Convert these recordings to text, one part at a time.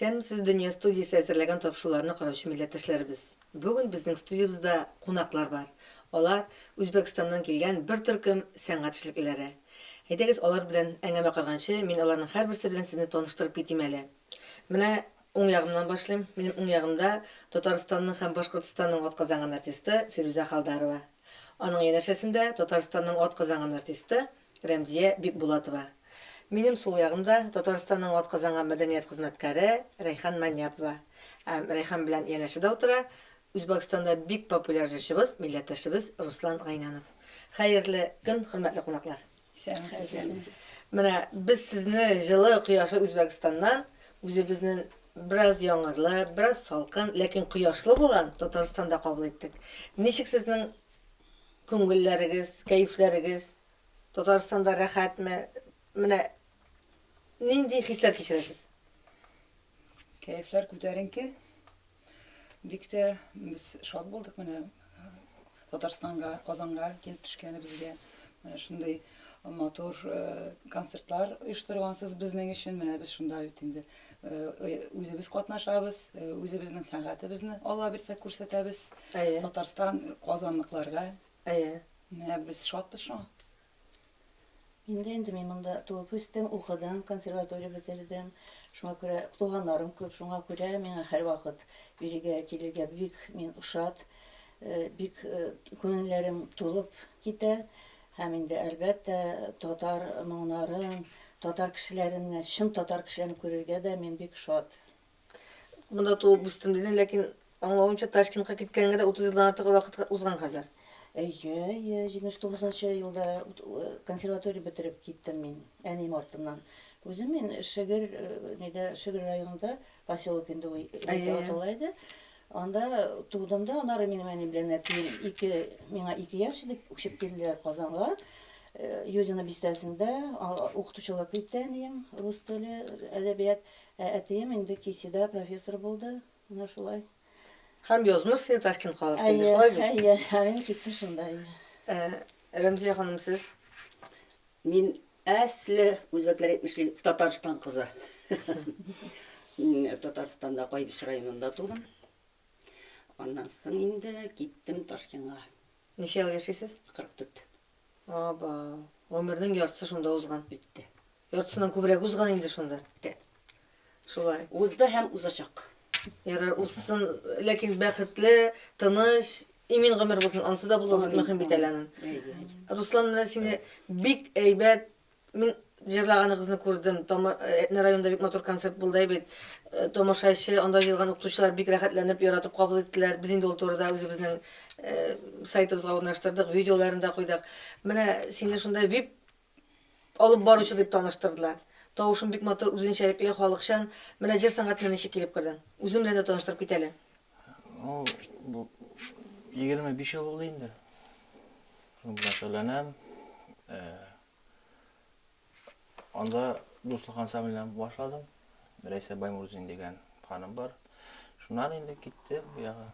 Исәнмесез, Дөнья студиясе әзерләгән тапшыруларны караучы милләттәшләребез. Бүген безнең студиябызда кунаклар бар. Алар Үзбәкстаннан килгән бер төркем сәнгать эшлеклеләре. Әйдәгез, алар белән әңгәмә караганчы, мин аларның һәрберсе белән сезне таныштырып китим әле. Менә уң ягымнан башлыйм. Минем уң ягымда Татарстанның һәм Башкортстанның атказанган артисты Фируза Халдарова. Аның янәшәсендә Татарстанның атказанган артисты Рәмзия Бикбулатова. Минем сул ягымда Татарстанның атказанган мәдәният хезмәткәре Рәйхан Маньяпова. Рәйхан белән янәшәдә утыра Үзбәкстанда бик популяр җырчыбыз, милләттәшебез Руслан Гайнанов. Хәерле көн, хөрмәтле кунаклар. Менә без сезне җылы кояшлы Үзбәкстаннан үзебезнең бераз яңгырлы, бераз салкын, ләкин кояшлы булган Татарстанда кабул иттек. Ничек сезнең күңелләрегез, кәефләрегез? Татарстанда рәхәтме? Менә нинди хисләр кичерәсез? Keyifler күтәренке. Бик тә без шат булдык менә Татарстанга, Казанга килеп төшкәнебезгә. Менә шундый матур концертлар оештыргансыз безнең өчен. Менә без шунда бит инде үзебез катнашабыз, үзебезнең сәнгатебезне Алла бирсә күрсәтәбез. Татарстан казанлыкларга. Менә без шатбыз шуңа. Инде мин монда туып үстем, укыдым, консерватория бетердем. Шуңа күрә туганнарым күп, шуңа күрә миңа һәрвакыт бирегә килергә бик мин ушат, бик күңелләрем тулып китә. Һәм инде әлбәттә татар моңнарын, татар кешеләрен, чын татар кешеләрен күрергә дә мин бик шат. Монда туып үстем дидең, ләкин аңлавымча Ташкентка киткәнгә дә 30 елдан артык вакыт узган хәзер. 79 елда консерватория бетереп киттем мин, әним артыннан. Үзем мин Шыгыр районында, поселок инде аталайды. Анда тудым да, аннары минем әни белән әтием миңа 2 яшь идек, үчеп килделәр Казанга. Юдина бистәсендә укытучылык итте әнием, рус теле, әдәбият. Әтием инде Кисида профессор булды, менә шулай. Һәм язмыш син Ташкентка алып килде, шулай бит? Мин китте шунда. Рәмзия ханым, сез? Мин әсле үзбәкләр әйтмешли Татарстан кызы. Татарстанда Кайбиш районында тудым. Аннан соң инде киттем Ташкентка. Ничә ел яшисез? 44. Аба, гомернең яртысы шунда узган. Битте. Яртысыннан күбрәк узган инде шунда. Шулай. Узды һәм узачак. Ярар, узсын, ләкин бәхетле, тыныч, имин гомер булсын, ансы да булу мөһим бит әле. Руслан, менә сине бик әйбәт, мин җырлаганыгызны күрдем. Этне районда бик матур концерт булды бит. Томашачы, анда җыелган укытучылар бик рәхәтләнеп, яратып кабул иттеләр. Без инде ул турыда үзебезнең сайтыбызга урнаштырдык, видеоларын да куйдык. Менә сине шунда VIP алып баручы дип таныштырдылар. Тавышын бик матур, үзенчәлекле, халыкчан. Менә җыр сәнгатенә ничек килеп кердең? Үзем белән дә таныштырып кит әле. Бу 25 ел булды инде. Шуның белән шөгыльләнәм. Анда дуслык ансамбльдән башладым. Рәйсә Баймурзин дигән ханым бар. Шуннан инде китте бу ягы.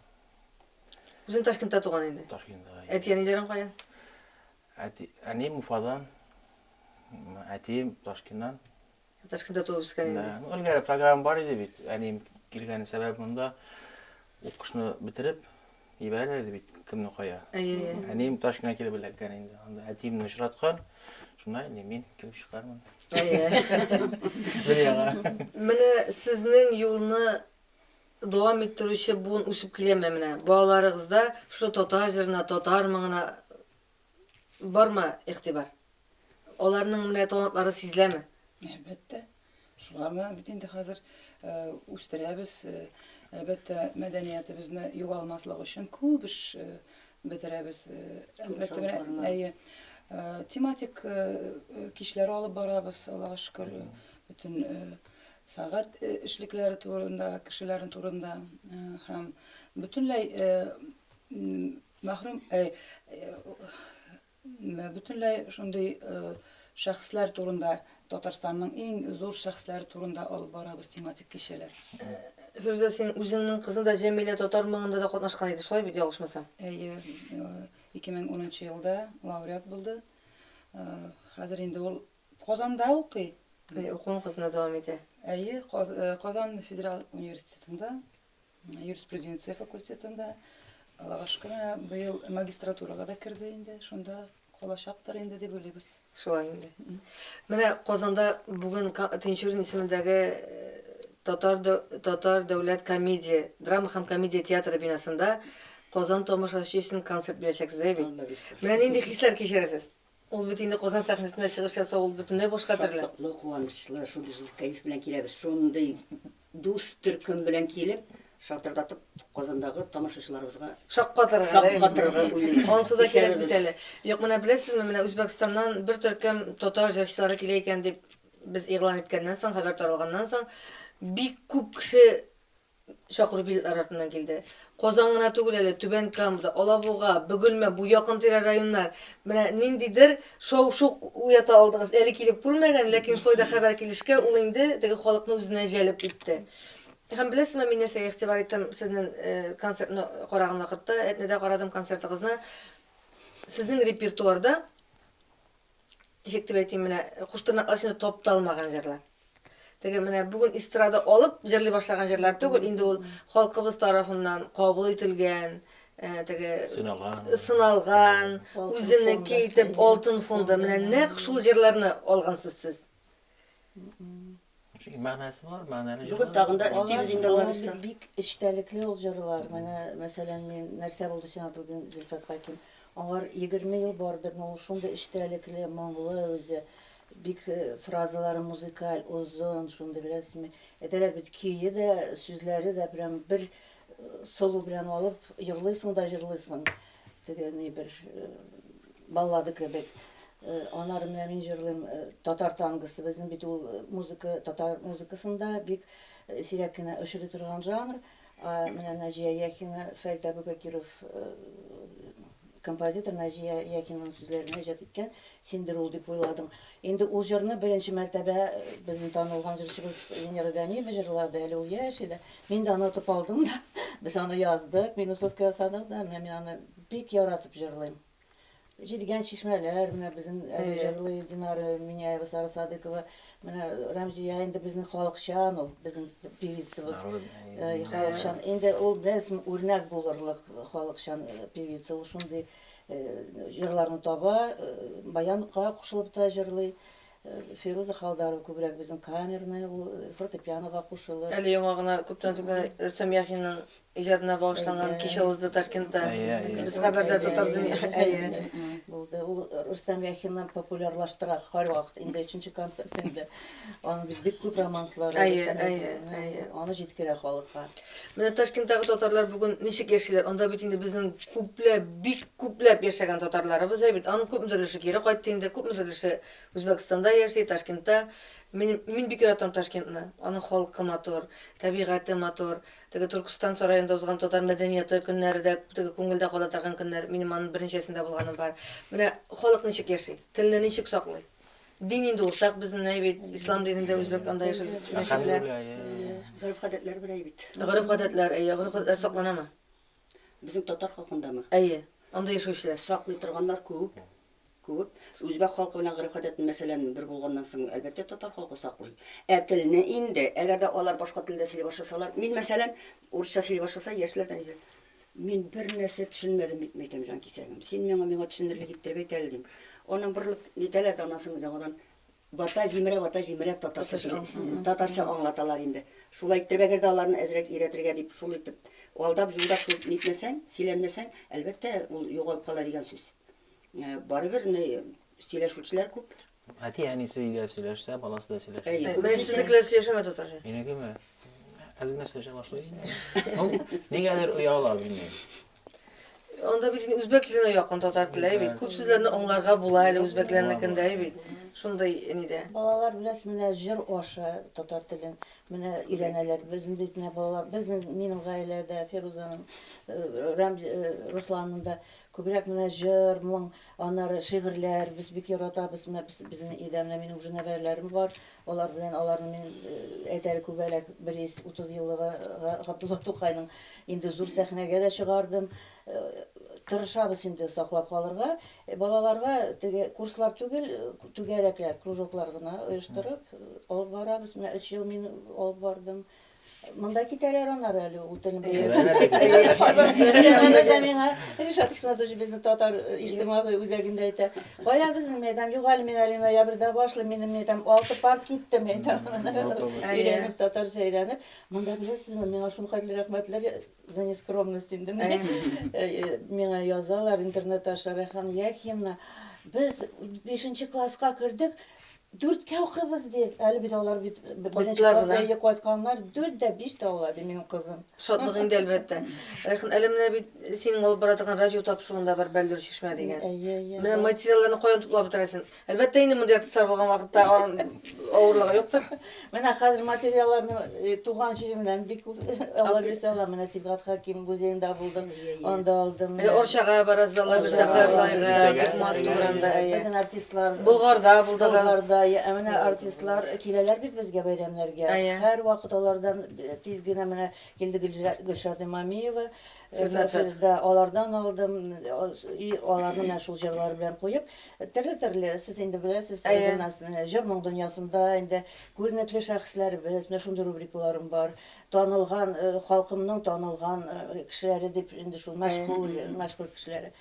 Үзең Ташкентта туган инде. Ташкентта. Әти-әниләрең каян? Әнем Уфадан, әтием Ташкенттан. Ташкентта туып үскән инде. Өлгәрі программа бар иде бит. Әнем килгән сәбәп монда укышны бетереп ибәрәләр бит кемне кая. Әнем Ташкентка килеп эләккән инде. Анда әтиемне очраткан. Шунда инде мин килеп чыкканмын. Менә сезнең юлны дәвам иттерүче буын үсеп киләме менә? Балаларыгызда шу татар җырына, татар моңына бармы игътибар? Аларның менә талантлары сизеләме? Әлбәттә. Шуларны бит инде хәзер үстерәбез. Әлбәттә мәдәниятебезне югалмаслык өчен күп эш бетерәбез. Әлбәттә менә тематик кичләр алып барабыз, Аллага шөкер. Бүтән сәгать эшлекләре турында, кешеләрнең турында һәм бөтенләй мәхрүм бөтенләй шундый шәхесләр турында, Татарстанның иң зур шәхесләре турында алып барабыз тематик кичәләр. Фируза, син үзеңнең кызың да Җәмилә татар моңында да катнашкан иде, шулай бит, ялгышмасам? 2010 елда лауреат булды. Хәзер инде ул Казанда укый. Укуын кызына дәвам итә. Әйе, Казан федерал университетында, юриспруденция факультетында, Аллага шөкер, быел магистратурага да кирде инде, шунда калачактыр инде дип уйлыйбыз. Шулай инде. Менә Казанда бүген Тинчурин исемендәге Татар дәүләт комедия, драма һәм комедия театры бинасында Казан тамашачысы өчен концерт бирәчәксез бит. Алла бирсен. Менә нинди хисләр кичерәсез? Ул бит инде Казан сәхнәсендә чыгыш ясау ул бөтенләй башка төрле. Шатлыклы, куанычлы, шундый зур кайф белән киләбез. Шундый дус төркем белән килеп, шатырдатып Казандагы тамашачыларыбызга Шаккатырга уйлыйбыз. Ансы да кирәк бит әле. Юк, менә беләсезме, менә Үзбәкстаннан бер төркем татар җырчылары килә икән дип без игълан иткәннән соң, хәбәр таралганнан соң, бик күп кеше чакыру билетлар артыннан килде. Казан гына түгел әле, Түбән Камада, Алабуга, Бөгелмә, бу якын тирә районнар. Менә ниндидер шау-шу уята алдыгыз. Әле килеп күрмәгән, ләкин шулай да хәбәр килешкә, ул инде теге халыкны үзенә җәлеп итте. Һәм беләсезме, мин нәрсәгә игътибар иттем сезнең концертны караган вакытта, әтнәдә карадым концертыгызны. Сезнең репертуарда, ничек дип әйтим, менә куштырнаклар өчен тапталмаган җырлар. Теге менә бүген эстрада алып җырлый башлаган җырлар түгел, инде ул халкыбыз тарафыннан кабул ителгән, теге сыналган, үзенеке итеп алтын фонды, менә нәкъ шул җырларны алгансыз сез. Мәгънәсе бар, мәгънәле Бүген тагында истибез инде алар. Бик эчтәлекле ул җырлар. Менә мәсәлән, мин нәрсә булды сиңа бүген Зөлфәт Хаким. Аңар 20 ел бардыр, но шундый эчтәлекле, моңлы үзе. Бик фразалары музыкаль, узын, шундый беләсезме. Әтәләр бит көйе дә, сүзләре дә прям бер солу белән алып, җырлыйсың да җырлыйсың. Теге ни бер баллады кебек. Анар менә мин җырлыйм татар тангысы. Безнең бит ул музыка, татар музыкасында бик сирәк кенә очрый торган жанр. Менә Наҗия Яхина, Фәрит Әбүбәкиров композитор Наҗия Яхинаның сүзләренә иҗат иткән. Синдер ул дип уйладым. Инде ул җырны беренче мәртәбә безнең танылган җырчыбыз Венера Ганиева җырлады, әле ул яшь иде. Мин дә аны отып алдым да. Без аны яздык, минусовка ясадык да, менә мин аны бик яратып җырлыйм. Җидегән чишмәләр, менә безнең җырлый Динара Миняева, Сара Садыкова, менә Рамзия инде безнең халыкчан, ул безнең певицабыз. Халыкчан. Инде ул беләсем үрнәк булырлык халыкчан певица, ул шундый җырларны таба, баянга кушылып та җырлый. Фируза Халдарова күбрәк безнең камерны, ул фортепианога кушылыр. Әле яңа гына күптән түгел Рөстәм Яхинның иҗатына багышланган кичә узды Ташкентта. Без хәбәрдә татар дөнья булды. Ул Рөстәм Яхинны популярлаштыра һәрвакыт. Инде 3нче концерт инде. Аны бик күп романслар. Аны җиткерә халыкка. Менә Ташкенттагы татарлар бүген ничек яшиләр? Анда бит инде безнең күпләп, бик күпләп яшәгән татарларыбыз бит. Аның күпмедер өлеше кире кайтты инде, күпмедер өлеше Үзбәкстанда яши, Ташкентта. Мин бик яратам Ташкентны. Аның халкы матур, табигате матур. Теге Түркстан сараенда узган татар мәдәнияте көннәре дә, теге күңелдә кала торган көннәр, минем аның беренчесендә булганым бар. Менә халык ничек яши? Телне ничек саклый? Дин инде уртак безнең бит, ислам динендә Үзбәкстанда яшәүчеләр. Гореф-гадәтләр бер бит. Гореф-гадәтләр, гореф-гадәтләр сакланамы? Безнең татар халкындамы? Әйе, анда яшәүчеләр. Саклый торганнар күп. Күп. Үзбәк халкы белән гореф-гадәтен мәсәлән бер булганнан соң, әлбәттә татар халкы саклый. Телне инде, әгәр дә алар башка телдә сөйли башласалар, мин мәсәлән урысча сөйли башласа, яшьләрдән әйтәм. Мин бер нәрсә төшенмәдем бит, әйтәм җан кисәгем. Син миңа төшенерлек итеп әйтәле дим. Аның берлек нитәләр дә анасын җаңадан бата җимерә татарча аңлаталар инде. Шулай итеп әгәр дә аларны әзрәк өйрәтергә дип шул итеп алдап җулдап шул нитмәсәң, сөйләнмәсәң, әлбәттә ул югалып кала дигән сүз. Барыбер сөйләшүчеләр күп. Әти әнисе өйдә сөйләшсә, баласы да сөйләшә. Менә сезнекеләр сөйләшәме татарча? Минекеме? Әзгә сөйләшә башлый. Ул нигәдер уялар bilмим. Анда бит үзбәк теленә якын татар теле бит. Күп сүзләрне аңларга була әле үзбәкләрнекендә бит. Шундай нидә. Балалар беләс менә җыр аша татар телен менә өйрәнәләр. Безнең бит менә балалар, безнең минем гаиләдә Фирузаның, Русланның да күбрәк менә җыр, моң, аннары шигырьләр, без бик яратабыз. Безнең өйдә менә минем уже нәвәрәләрем бар. Алар белән аларны мин әйтәле күбәләк 130 еллыгы Габдулла Тукайның инде зур сәхнәгә дә чыгардым. тырышабыз инде саклап калырга. Балаларга теге курслар түгел, түгәрәкләр, кружоклар гына оештырып алып барабыз. Менә 3 ел мин алып бардым. Монда китәләр аннары әле ул телен миңа Ришат Исмәтович безнең татар иҗтимагый үзәгендә әйтә. Кая безнең мәйдан юк әле, мин әле ноябрьдә башлый, минем мәйдан 6 парк киттем әйтә. Өйрәнеп татарча өйрәнеп. Монда беләсезме, миңа шункай рәхмәтләр за нескромность инде. Миңа язалар интернетта Шәрәхан Яхимовна. Без 5нче класска кердек. 4 укыйбыз дип, әле бит алар бит беренче класска кайтканнар, 4 дә 5 тә алады минем кызым. Шатлык инде әлбәттә. Рәхин, әле менә бит синең алып бара торган радио тапшыруында бар Бәллүр Чишмә дигән. Менә материалларны каян туплап бетерәсең? Әлбәттә инде монда икътисар булган вакытта авырлыгы юктыр. Менә хәзер материалларны туган җиремнән бик алып бирсәләр, менә Сибгат Хаким музеенда булдым, анда алдым. Орчага баразалар бездә Кырлайга, бик матурында. Безнең артистлар Булгарда булдыгы. Менә артистлар киләләр бит безгә бәйрәмнәргә. Һәр вакыт алардан тиз генә менә килде Гөлшат Имамиева. Фирдә алардан алдым, аларны менә шул җырлар белән куеп, төрле сез инде беләсез, җырның дөньясында инде күренекле шәхесләрбез, менә шундый рубрикаларым бар. Танылган халкымның танылган кешеләре дип инде шул мәшһүр кешеләре.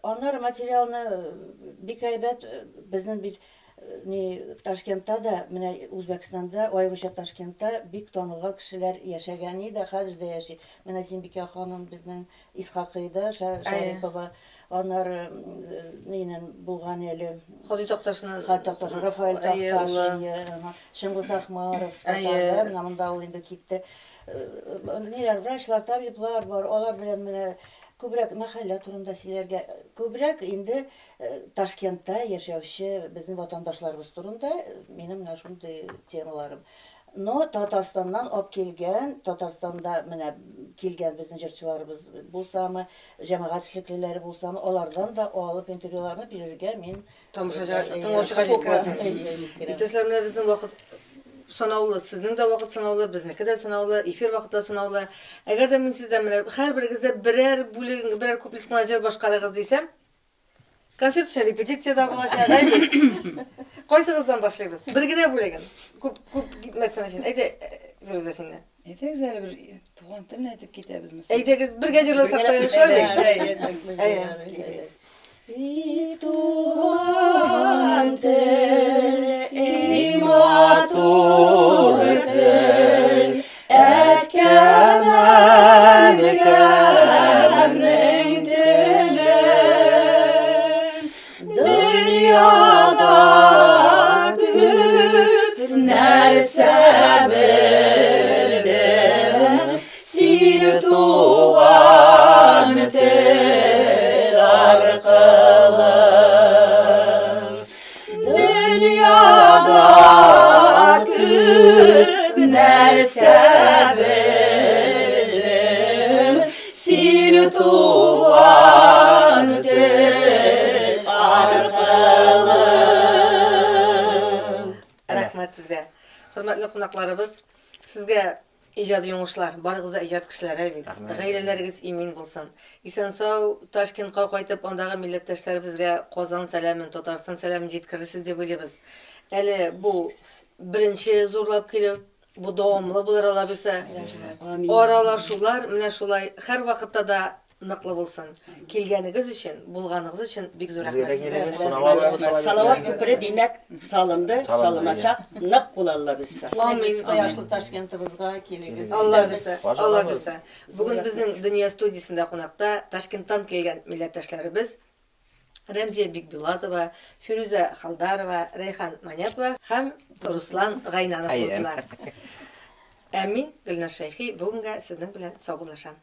Аннары материалны бик әйбәт безнең бит Ташкентта да, менә Үзбәкстанда, аеруча Ташкентта бик танылган кешеләр яшәгән иде, хәзер дә яши. Менә Синбикә ханым безнең Исхакыйда, Шәрипова, аннары нинен булган әле. Ходи Токташның, Рафаэль Токташ, Шыңгыз Ахмаров, менә монда ул инде китте. Ниләр, врачлар, табиблар бар, алар белән менә күбрәк мәхәллә турында сөйләргә, күбрәк инде Ташкентта яшәүче безнең ватандашларыбыз турында минем менә шундый темаларым. Но Татарстаннан алып килгән, Татарстанда менә килгән безнең җырчыларыбыз булсамы, җәмәгать эшлеклеләре булсамы, алардан да алып интервьюларны бирергә мин тыңлаучыга җиткерәсем. Иптәшләр, менә безнең вакыт санаулы, сезнең дә вакыт санаулы, безнеке дә санаулы, эфир вакыты санаулы. Әгәр дә мин сездән менә һәрберегездә берәр бүлек, берәр куплет кына җыр башкарыгыз дисәм, концерт өчен репетиция булачак. Кайсыгыздан башлыйбыз? Бер генә бүлеген. Күп китмәсен өчен. Әйдә, Фируза синнән. Әйтегез әле бер туган телне әйтеп китәбезме? Әйдәгез, бергә җырласак та шулай. Туган тел, ей матур тел, әткәмән кәмнең теле, дөньяда күп нәрсә белдем, сине туган тел аркылы. Dünyada küp нәрсә белдем, сине туган тел аркылы. Рәхмәт сезгә. Хөрмәтле кунакларыбыз, сезгә иҗади уңышлар, барыгыз да иҗат кешеләре бит. Гаиләләрегез имин булсын. Исән-сау Ташкентка кайтып, андагы милләттәшләребезгә Казан сәламен, Татарстан сәламен җиткерерсез дип уйлыйбыз. Әле бу беренче зурлап килеп, бу дәвамлы булыр ала бирсә. Аралашулар менә шулай һәр вакытта да ныклы булсын. Килгәнегез өчен, булганыгыз өчен бик зур рәхмәт. Салават күпере димәк салынды, салыначак, нык булалар безгә. Амин. Кояшлы Ташкентыбызга килегез. Алла бирсә. Бүген безнең Дөнья студиясендә кунакта Ташкенттан килгән милләттәшләребез Рәмзия Бикбулатова, Фируза Халдарова, Рәйхан Маняпова һәм Руслан Гайнанов булдылар. Әмин, Гөлнар Шәйхи, бүгенгә сезнең белән саубуллашам.